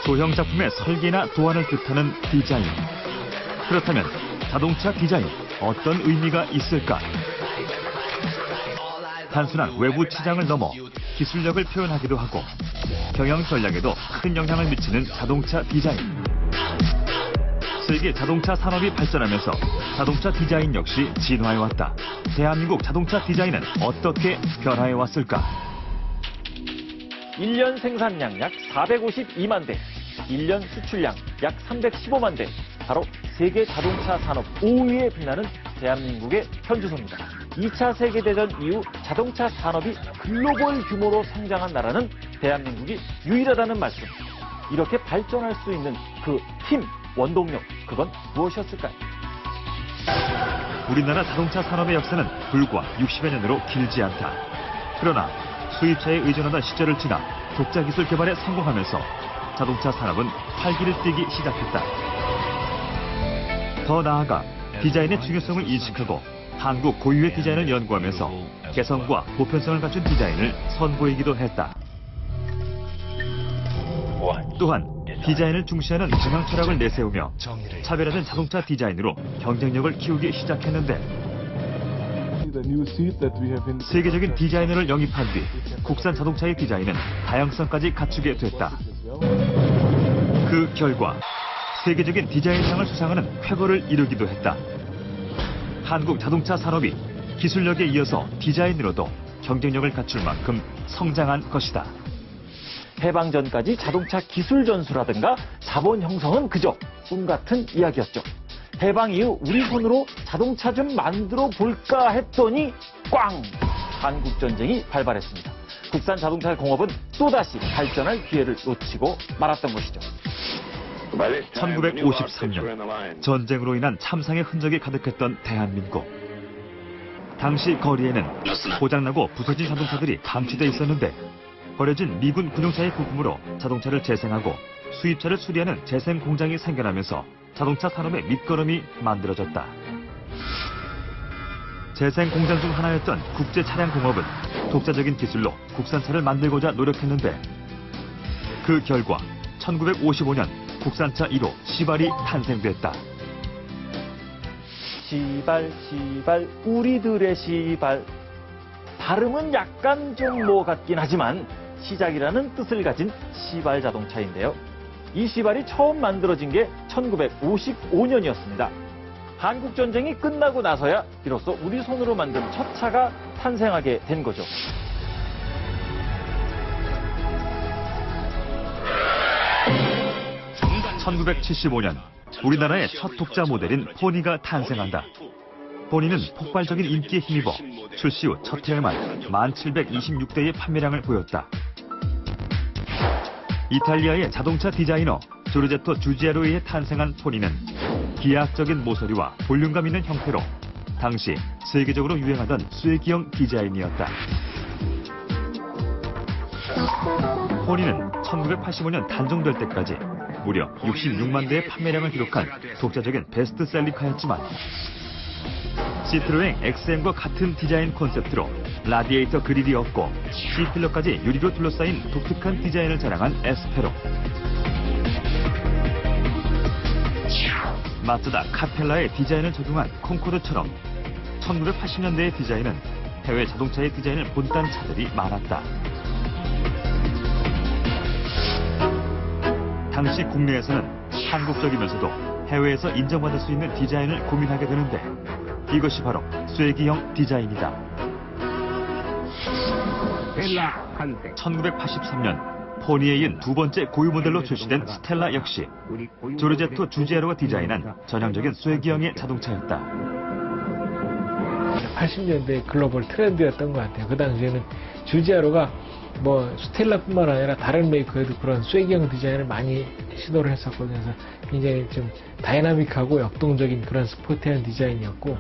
소형 작품의 설계나 도안을 뜻하는 디자인. 그렇다면 자동차 디자인 어떤 의미가 있을까? 단순한 외부 치장을 넘어 기술력을 표현하기도 하고 경영 전략에도 큰 영향을 미치는 자동차 디자인. 세계 자동차 산업이 발전하면서 자동차 디자인 역시 진화해왔다. 대한민국 자동차 디자인은 어떻게 변화해왔을까? 1년 생산량 약 452만 대, 1년 수출량 약 315만 대, 바로 세계 자동차 산업 5위에 빛나는 대한민국의 현주소입니다. 2차 세계대전 이후 자동차 산업이 글로벌 규모로 성장한 나라는 대한민국이 유일하다는 말씀. 이렇게 발전할 수 있는 그 힘, 원동력, 그건 무엇이었을까요? 우리나라 자동차 산업의 역사는 불과 60여 년으로 길지 않다. 그러나 수입차에 의존하던 시절을 지나 독자 기술 개발에 성공하면서 자동차 산업은 활기를 띠기 시작했다. 더 나아가 디자인의 중요성을 인식하고 한국 고유의 디자인을 연구하면서 개성과 보편성을 갖춘 디자인을 선보이기도 했다. 또한 디자인을 중시하는 경영 철학을 내세우며 차별화된 자동차 디자인으로 경쟁력을 키우기 시작했는데, 세계적인 디자이너를 영입한 뒤 국산 자동차의 디자인은 다양성까지 갖추게 됐다. 그 결과 세계적인 디자인상을 수상하는 쾌거를 이루기도 했다. 한국 자동차 산업이 기술력에 이어서 디자인으로도 경쟁력을 갖출 만큼 성장한 것이다. 해방 전까지 자동차 기술 전수라든가 자본 형성은 그저 꿈 같은 이야기였죠. 해방 이후 우리 손으로 자동차 좀 만들어 볼까 했더니 꽝! 한국 전쟁이 발발했습니다. 국산 자동차 공업은 또다시 발전할 기회를 놓치고 말았던 것이죠. 1953년 전쟁으로 인한 참상의 흔적이 가득했던 대한민국. 당시 거리에는 고장나고 부서진 자동차들이 방치돼 있었는데, 버려진 미군 군용차의 부품으로 자동차를 재생하고 수입차를 수리하는 재생 공장이 생겨나면서 자동차 산업의 밑거름이 만들어졌다. 재생 공장 중 하나였던 국제차량공업은 독자적인 기술로 국산차를 만들고자 노력했는데, 그 결과 1955년 국산차 1호 시발이 탄생됐다. 시발, 시발, 우리들의 시발. 발음은 약간 좀 뭐 같긴 하지만 시작이라는 뜻을 가진 시발 자동차인데요. 이 시발이 처음 만들어진 게 1955년이었습니다. 한국전쟁이 끝나고 나서야 비로소 우리 손으로 만든 첫 차가 탄생하게 된 거죠. (1975년) 우리나라의 첫 독자 모델인 포니가 탄생한다. 포니는 폭발적인 인기에 힘입어 출시 후 첫 해에만 1726대의 판매량을 보였다. 이탈리아의 자동차 디자이너 조르제토 주지아로에 의해 탄생한 포니는 기하학적인 모서리와 볼륨감 있는 형태로 당시 세계적으로 유행하던 쐐기형 디자인이었다. 포니는 1985년 단종될 때까지 무려 66만 대의 판매량을 기록한 독자적인 베스트셀링카였지만, 시트로엥 XM과 같은 디자인 콘셉트로 라디에이터 그릴이 없고 C필러까지 유리로 둘러싸인 독특한 디자인을 자랑한 에스페로, 마츠다 카펠라의 디자인을 적용한 콩코르처럼 1980년대의 디자인은 해외 자동차의 디자인을 본딴 차들이 많았다. 당시 국내에서는 한국적이면서도 해외에서 인정받을 수 있는 디자인을 고민하게 되는데, 이것이 바로 쐐기형 디자인이다. 1983년 포니에 이은 두 번째 고유 모델로 출시된 스텔라 역시 조르제토 주지아로가 디자인한 전형적인 쐐기형의 자동차였다. 80년대 글로벌 트렌드였던 것 같아요. 그 당시에는 주지아로가 뭐 스텔라뿐만 아니라 다른 메이커에도 그런 쐐기형 디자인을 많이 시도를 했었거든요. 그래서 굉장히 좀 다이나믹하고 역동적인 그런 스포티한 디자인이었고,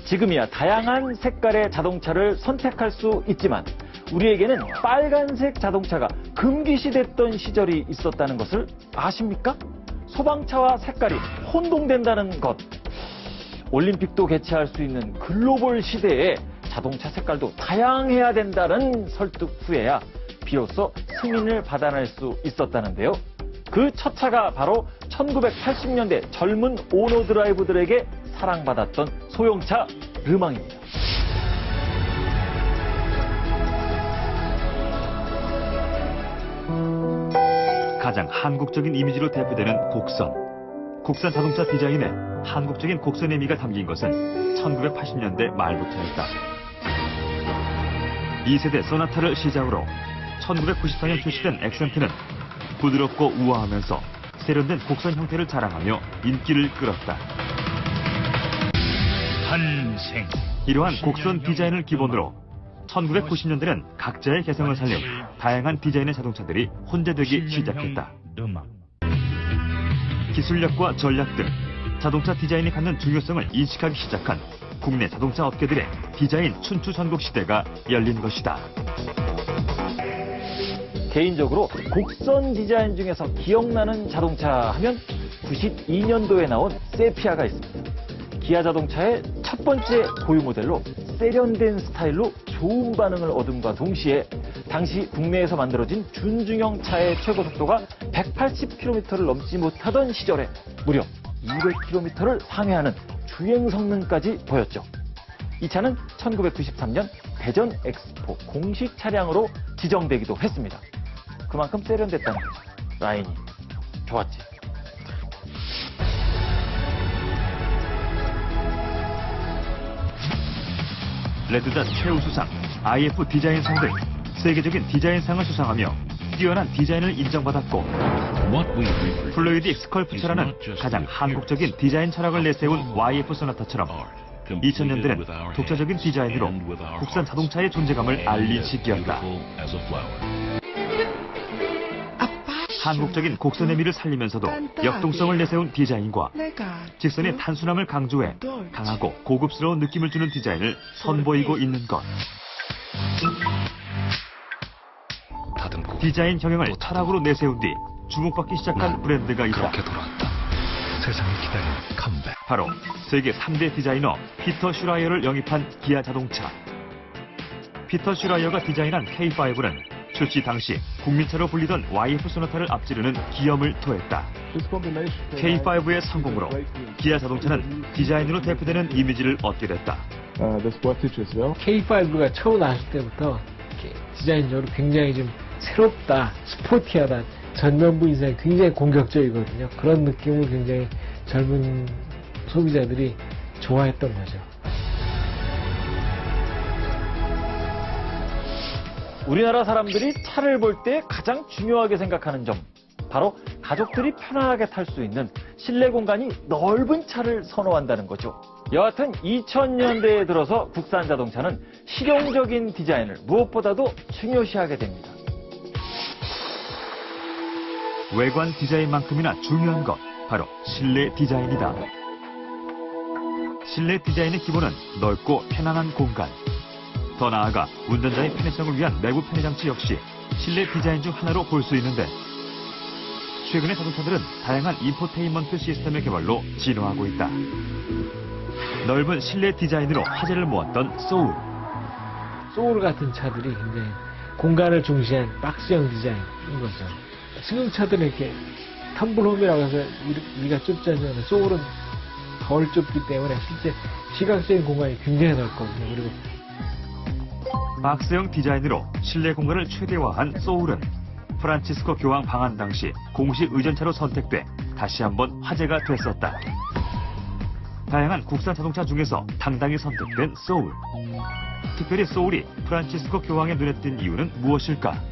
지금이야 다양한 색깔의 자동차를 선택할 수 있지만 우리에게는 빨간색 자동차가 금기시됐던 시절이 있었다는 것을 아십니까? 소방차와 색깔이 혼동된다는 것. 올림픽도 개최할 수 있는 글로벌 시대에 자동차 색깔도 다양해야 된다는 설득 후에야 비로소 승인을 받아낼 수 있었다는데요. 그 첫 차가 바로 1980년대 젊은 오너 드라이브들에게 사랑받았던 소형차 르망입니다. 가장 한국적인 이미지로 대표되는 곡선. 국산 자동차 디자인에 한국적인 곡선의 미가 담긴 것은 1980년대 말부터였다. 2세대 소나타를 시작으로 1994년 출시된 액센트는 부드럽고 우아하면서 세련된 곡선 형태를 자랑하며 인기를 끌었다. 탄생. 이러한 곡선 디자인을 기본으로 1990년대는 각자의 개성을 살린 다양한 디자인의 자동차들이 혼재되기 시작했다. 음악. 기술력과 전략 등 자동차 디자인이 갖는 중요성을 인식하기 시작한 국내 자동차 업계들의 디자인 춘추전국 시대가 열린 것이다. 개인적으로 곡선 디자인 중에서 기억나는 자동차 하면 92년도에 나온 세피아가 있습니다. 기아 자동차의 첫 번째 고유 모델로 세련된 스타일로 좋은 반응을 얻음과 동시에 당시 국내에서 만들어진 준중형 차의 최고 속도가 180km를 넘지 못하던 시절에 무려 200km를 상회하는 주행 성능까지 보였죠. 이 차는 1993년 대전 엑스포 공식 차량으로 지정되기도 했습니다. 그만큼 세련됐다는 거죠. 라인이 좋았지. 레드닷 최우수상, IF 디자인상 등 세계적인 디자인상을 수상하며 뛰어난 디자인을 인정받았고 플루이딕 스컬프처라는 가장 한국적인 디자인 철학을 내세운 YF 소나타처럼 2000년대는 독자적인 디자인으로 국산 자동차의 존재감을 알린 시기였다. 한국적인 곡선의 미를 살리면서도 역동성을 내세운 디자인과 직선의 단순함을 강조해 강하고 고급스러운 느낌을 주는 디자인을 선보이고 있는 것. 디자인 경영을 철학으로 내세운 뒤 주목받기 시작한 브랜드가 있다. 그렇게 돌아왔다. 세상이 기다린 컴백. 바로 세계 3대 디자이너 피터 슈라이어를 영입한 기아 자동차. 피터 슈라이어가 디자인한 K5는 출시 당시 국민차로 불리던 YF 소나타를 앞지르는 기염을 토했다. K5의 성공으로 기아 자동차는 디자인으로 대표되는 이미지를 얻게 됐다. K5가 처음 나왔을 때부터 이렇게 디자인적으로 굉장히 좀 새롭다, 스포티하다, 전면부 인상이 굉장히 공격적이거든요. 그런 느낌을 굉장히 젊은 소비자들이 좋아했던 거죠. 우리나라 사람들이 차를 볼 때 가장 중요하게 생각하는 점, 바로 가족들이 편안하게 탈 수 있는 실내 공간이 넓은 차를 선호한다는 거죠. 여하튼 2000년대에 들어서 국산 자동차는 실용적인 디자인을 무엇보다도 중요시하게 됩니다. 외관 디자인만큼이나 중요한 것, 바로 실내 디자인이다. 실내 디자인의 기본은 넓고 편안한 공간. 더 나아가 운전자의 편의성을 위한 내부 편의장치 역시 실내 디자인 중 하나로 볼 수 있는데, 최근의 자동차들은 다양한 인포테인먼트 시스템의 개발로 진화하고 있다. 넓은 실내 디자인으로 화제를 모았던 소울. 소울 같은 차들이 굉장히 공간을 중시한 박스형 디자인인 거죠. 승용차들은 이렇게 텀블홈이라고 해서 위가 좁지 않지만 소울은 덜 좁기 때문에 실제 시각적인 공간이 굉장히 넓거든요. 그리고 박스형 디자인으로 실내 공간을 최대화한 소울은 프란치스코 교황 방한 당시 공식 의전차로 선택돼 다시 한번 화제가 됐었다. 다양한 국산 자동차 중에서 당당히 선택된 소울. 특별히 소울이 프란치스코 교황의 눈에 띈 이유는 무엇일까?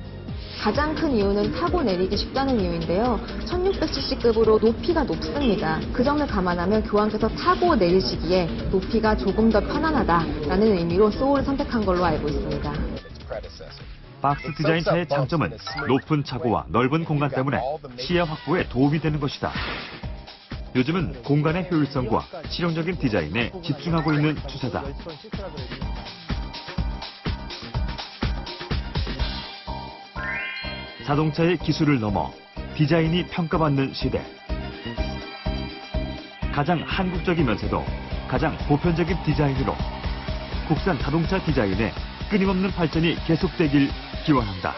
가장 큰 이유는 타고 내리기 쉽다는 이유인데요. 1600cc급으로 높이가 높습니다. 그 점을 감안하면 교황께서 타고 내리시기에 높이가 조금 더 편안하다라는 의미로 소울을 선택한 걸로 알고 있습니다. 박스 디자인 차의 장점은 높은 차고와 넓은 공간 때문에 시야 확보에 도움이 되는 것이다. 요즘은 공간의 효율성과 실용적인 디자인에 집중하고 있는 추세다. 자동차의 기술을 넘어 디자인이 평가받는 시대. 가장 한국적이면서도 가장 보편적인 디자인으로 국산 자동차 디자인의 끊임없는 발전이 계속되길 기원한다.